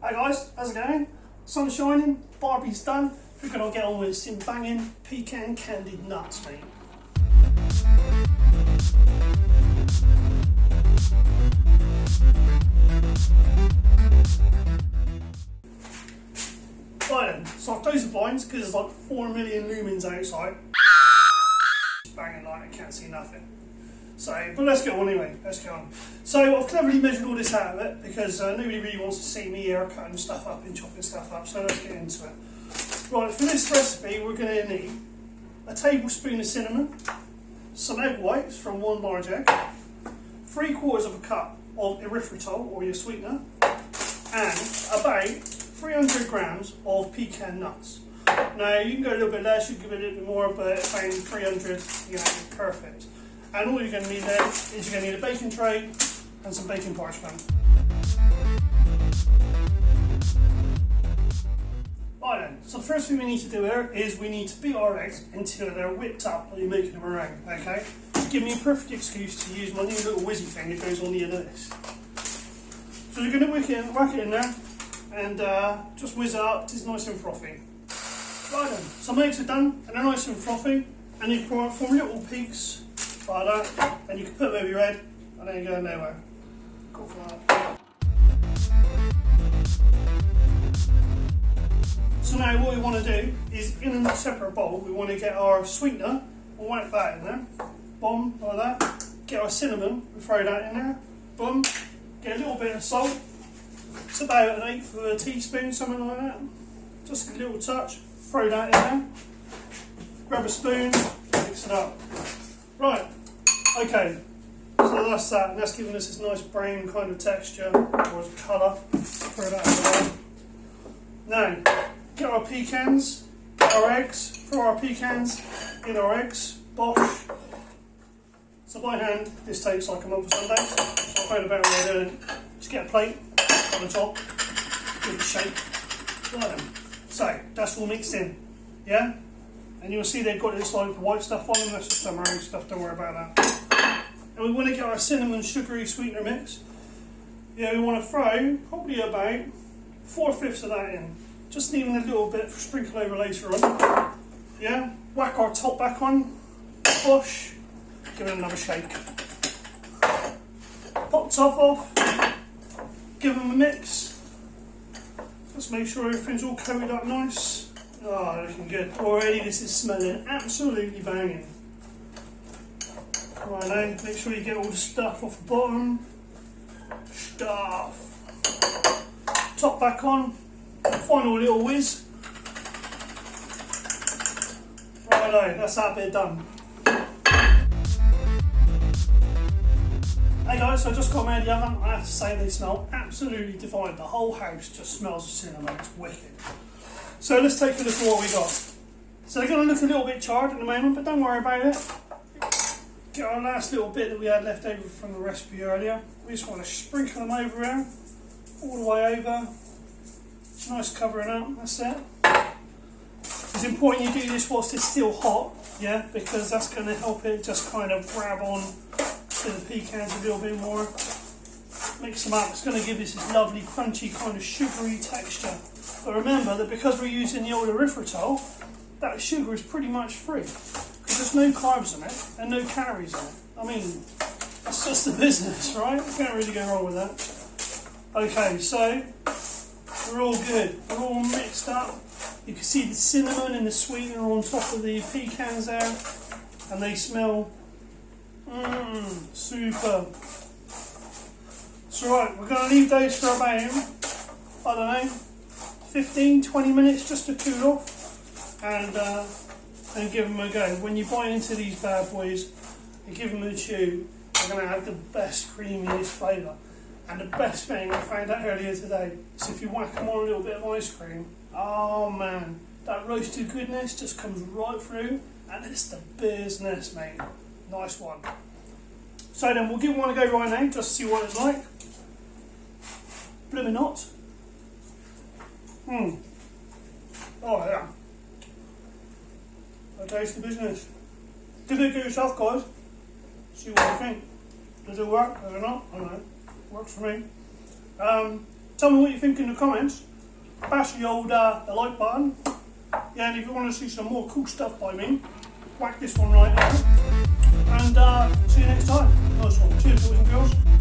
Hi guys, how's it going? Sun's shining, Barbie's done. We're going to get on with some banging pecan candied nuts, mate. Right then, so I've closed the blinds because there's like 4 million lumens outside. It's banging like I can't see nothing. So, but let's get on anyway, let's get on. So I've cleverly measured all this out of it because nobody really wants to see me here cutting stuff up and chopping stuff up, so let's get into it. Right, for this recipe we're going to need a tablespoon of cinnamon, some egg whites from 1 large egg, 3/4 of a cup of erythritol or your sweetener, and about 300 grams of pecan nuts. Now you can go a little bit less, you can give it a little bit more, but I found 300, you know, perfect. And all you're going to need then is you're going to need a baking tray and some baking parchment. Right then, so the first thing we need to do here is we need to beat our eggs until they're whipped up while you're making a meringue, okay? Give me a perfect excuse to use my new little whizzy thing that goes on the end of this. So you're going to whack it in there and just whiz it up till it's nice and frothy. Right then, so my eggs are done and they're nice and frothy, and you can form little peaks like that, and you can put them over your head and then you go nowhere. Go for that. So now what we want to do is, in a separate bowl, we want to get our sweetener, we'll whack that in there, boom, like that. Get our cinnamon, we throw that in there, boom. Get a little bit of salt, it's about 1/8 of a teaspoon, something like that. Just a little touch, throw that in there. Grab a spoon, mix it up. Right, okay, so that's that, and that's giving us this nice brown kind of texture, or colour. Throw that in there. Now, get our pecans, get our eggs, throw our pecans in our eggs, bosh. So by hand, this takes like a month or some days, so I'll find a better way of doing it. Just get a plate on the top, give it a shake, right then. So, that's all mixed in, yeah? And you'll see they've got this like white stuff on them, that's just some meringue stuff, don't worry about that. And we want to get our cinnamon sugary sweetener mix. Yeah, we want to throw probably about 4/5 of that in. Just leaving a little bit for sprinkle over later on. Yeah, whack our top back on, push, give it another shake. Pop top off, give them a mix. Just make sure everything's all coated up nice. Oh, looking good. Already this is smelling absolutely banging. Right now, make sure you get all the stuff off the bottom. Stuff. Top back on. Final little whiz. Righto, that's that bit done. Hey guys, so I just got them out of the oven. I have to say they smell absolutely divine. The whole house just smells of cinnamon. It's wicked. So let's take a look at what we got. So they're going to look a little bit charred at the moment, but don't worry about it. Get our last little bit that we had left over from the recipe earlier. We just want to sprinkle them over here, all the way over. Nice covering up, that's it. It's important you do this whilst it's still hot, yeah, because that's going to help it just kind of grab on to the pecans a little bit more. Mix them up, it's going to give us this lovely crunchy kind of sugary texture. But remember that because we're using the old erythritol, that sugar is pretty much free. Because there's no carbs in it and no calories in it. I mean, that's just the business, right? You can't really go wrong with that. Okay, so we're all good. We're all mixed up. You can see the cinnamon and the sweetener on top of the pecans there. And they smell super. So right, we're going to leave those for about, I don't know, 15-20 minutes just to cool off, and give them a go. When you bite into these bad boys and give them a chew, they're going to have the best creamiest flavour. And the best thing I found out earlier today is if you whack them on a little bit of ice cream, oh man, that roasted goodness just comes right through, and it's the business, mate. Nice one. So then we'll give one a go right now, just to see what it's like. Blooming hot. Oh yeah. I taste the business. Give it to yourself, guys. See what you think. Does it work? Does it not? I don't know. Works for me. Tell me what you think in the comments. Bash the old the like button. Yeah, and if you want to see some more cool stuff by me, whack this one right there. And see you next time. Nice one. Cheers, boys and girls.